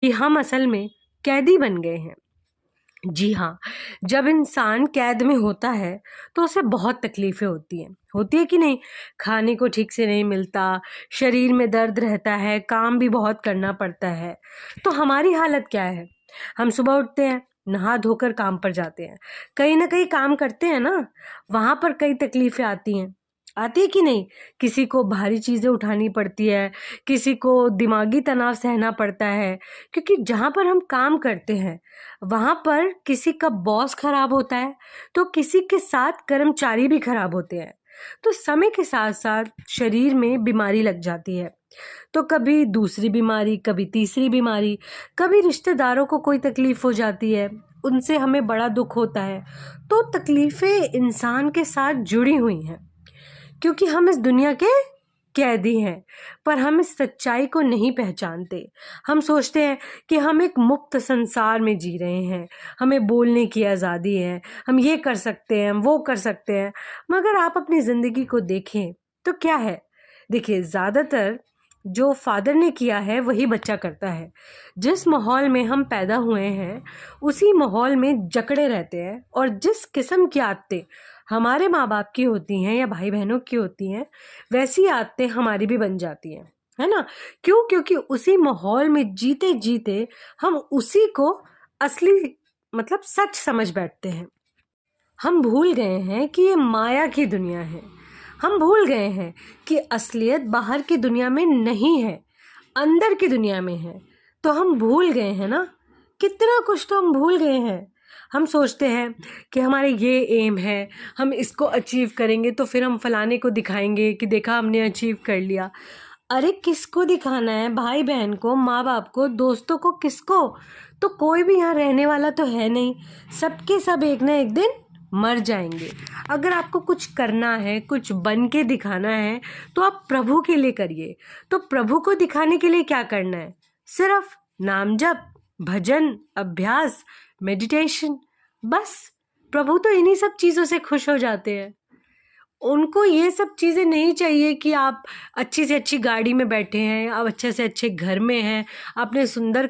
कि हम असल में कैदी बन गए हैं। जी हाँ, जब इंसान कैद में होता है तो उसे बहुत तकलीफ़ें होती है कि नहीं? खाने को ठीक से नहीं मिलता, शरीर में दर्द रहता है, काम भी बहुत करना पड़ता है। तो हमारी हालत क्या है? हम सुबह उठते हैं, नहा धोकर काम पर जाते हैं। कहीं न कहीं काम करते हैं ना, वहाँ पर कई तकलीफ़ें आती है कि नहीं? किसी को भारी चीज़ें उठानी पड़ती है, किसी को दिमागी तनाव सहना पड़ता है, क्योंकि जहाँ पर हम काम करते हैं वहाँ पर किसी का बॉस खराब होता है, तो किसी के साथ कर्मचारी भी खराब होते हैं। तो समय के साथ-साथ शरीर में बीमारी लग जाती है। तो कभी दूसरी बीमारी, कभी तीसरी बीमारी, कभी रिश्तेदारों को कोई तकलीफ़ हो जाती है, उनसे हमें बड़ा दुःख होता है। तो तकलीफ़ें इंसान के साथ जुड़ी हुई हैं। क्योंकि हम इस दुनिया के कैदी हैं, पर हम इस सच्चाई को नहीं पहचानते। हम सोचते हैं कि हम एक मुक्त संसार में जी रहे हैं, हमें बोलने की आज़ादी है, हम ये कर सकते हैं, हम वो कर सकते हैं। मगर आप अपनी ज़िंदगी को देखें, तो क्या है? देखिए, ज़्यादातर जो फ़ादर ने किया है, वही बच्चा करता है। जिस माहौल में हम पैदा हुए हैं, उसी माहौल में जकड़े रहते हैं और जिस किस्म की आदतें हमारे माँ-बाप की होती हैं या भाई-बहनों की होती हैं, वैसी आदतें हमारी भी बन जाती हैं, है ना? क्यों? क्योंकि उसी माहौल में जीते-जीते हम उसी को असली मतलब सच समझ बैठते हैं। हम भूल गए हैं कि ये माया की दुनिया है। हम भूल गए हैं कि असलियत बाहर की दुनिया में नहीं है, अंदर की दुनिया में है। तो हम भूल गए हैं ना, कितना कुछ तो हम भूल गए हैं। हम सोचते हैं कि हमारे ये एम है, हम इसको अचीव करेंगे तो फिर हम फलाने को दिखाएँगे कि देखा हमने अचीव कर लिया। अरे किसको दिखाना है? भाई-बहन को, माँ-बाप को, दोस्तों को, किसको? तो कोई भी यहाँ रहने वाला तो है नहीं। सबके सब एक ना एक दिन मर जाएँगे। अगर आपको कुछ करना है, कुछ बन के दिखाना है, तो आप प्रभु के लिए करिए। तो प्रभु को दिखाने के लिए क्या करना है? सिर्फ़ नाम जप, भजन, अभ्यास, मेडिटेशन, बस। प्रभु तो इन्हीं सब चीज़ों से खुश हो जाते हैं। उनको ये सब चीज़ें नहीं चाहिए कि आप अच्छी से अच्छी गाड़ी में बैठे हैं, आप अच्छे से अच्छे घर में हैं, आपने सुंदर